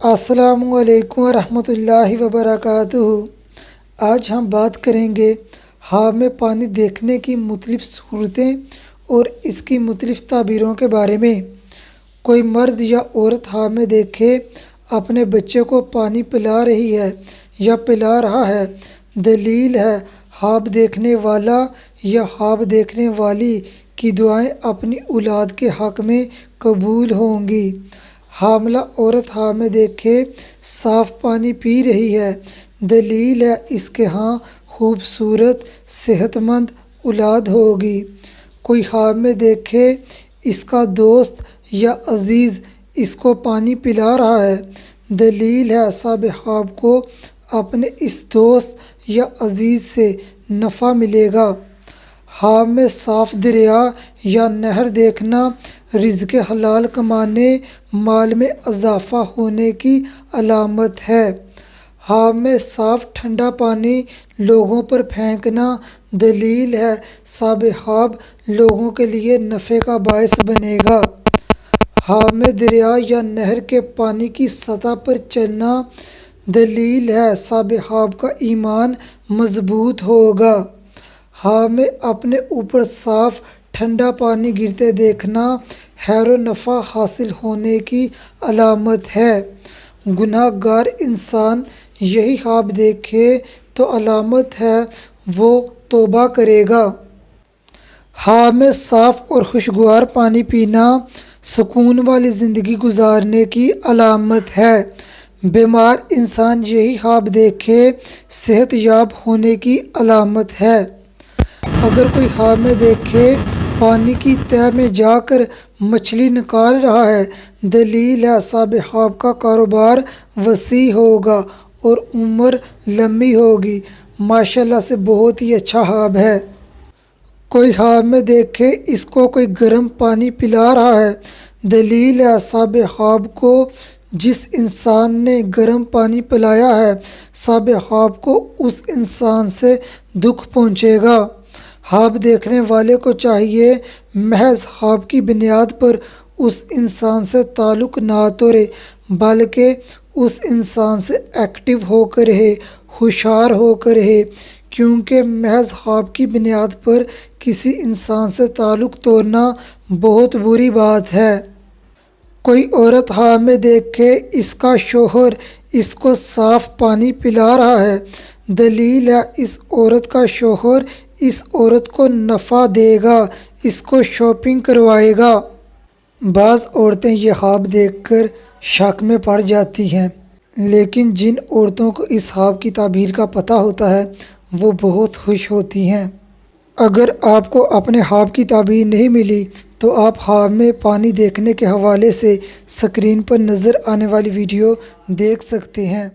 السلام علیکم ورحمۃ اللہ وبرکاتہ۔ آج ہم بات کریں گے خواب میں پانی دیکھنے کی مختلف صورتیں اور اس کی مختلف تعبیروں کے بارے میں۔ کوئی مرد یا عورت خواب میں دیکھے اپنے بچے کو پانی پلا رہی ہے یا پلا رہا ہے۔ دلیل ہے خواب دیکھنے والا یا خواب دیکھنے والی کی دعائیں اپنی اولاد کے حق میں قبول ہوں گی۔ حاملہ عورت خواب میں دیکھے صاف پانی پی رہی ہے۔ دلیل ہے اس کے ہاں خوبصورت صحت مند اولاد ہوگی۔ کوئی خواب میں دیکھے اس کا دوست یا عزیز اس کو پانی پلا رہا ہے۔ دلیل ہے صاحب خواب کو اپنے اس دوست یا عزیز سے نفع ملے گا۔ خواب میں صاف دریا یا نہر دیکھنا رزق حلال کمانے، مال میں اضافہ ہونے کی علامت ہے۔ خواب میں صاف ٹھنڈا پانی لوگوں پر پھینکنا دلیل ہے صاحب خواب لوگوں کے لیے نفع کا باعث بنے گا۔ خواب میں دریا یا نہر کے پانی کی سطح پر چلنا دلیل ہے صاحب خواب کا ایمان مضبوط ہوگا۔ خواب میں اپنے اوپر صاف ٹھنڈا پانی گرتے دیکھنا خیر و نفع حاصل ہونے کی علامت ہے۔ گناہ گار انسان یہی خواب دیکھے تو علامت ہے وہ توبہ کرے گا۔ خواب میں صاف اور خوشگوار پانی پینا سکون والی زندگی گزارنے کی علامت ہے۔ بیمار انسان یہی خواب دیکھے صحت یاب ہونے کی علامت ہے۔ اگر کوئی خواب میں دیکھے پانی کی تہہ میں جا کر مچھلی نکال رہا ہے، دلیل ہے صاحب خواب کا کاروبار وسیع ہوگا اور عمر لمبی ہوگی۔ ماشاءاللہ سے بہت ہی اچھا خواب ہے۔ کوئی خواب میں دیکھے اس کو کوئی گرم پانی پلا رہا ہے، دلیل ہے صاحب خواب کو جس انسان نے گرم پانی پلایا ہے صاحب خواب کو اس انسان سے دکھ پہنچے گا۔ خواب دیکھنے والے کو چاہیے محض خواب کی بنیاد پر اس انسان سے تعلق نہ توڑے بلکہ اس انسان سے ایکٹیو ہو کر رہے، ہوشیار ہو کر رہے، کیونکہ محض خواب کی بنیاد پر کسی انسان سے تعلق توڑنا بہت بری بات ہے۔ کوئی عورت خواب میں دیکھے اس کا شوہر اس کو صاف پانی پلا رہا ہے، دلیل ہے اس عورت کا شوہر اس عورت کو نفع دے گا، اس کو شاپنگ کروائے گا۔ بعض عورتیں یہ خواب دیکھ کر شک میں پڑ جاتی ہیں، لیکن جن عورتوں کو اس خواب کی تعبیر کا پتہ ہوتا ہے وہ بہت خوش ہوتی ہیں۔ اگر آپ کو اپنے خواب کی تعبیر نہیں ملی تو آپ خواب میں پانی دیکھنے کے حوالے سے اسکرین پر نظر آنے والی ویڈیو دیکھ سکتے ہیں۔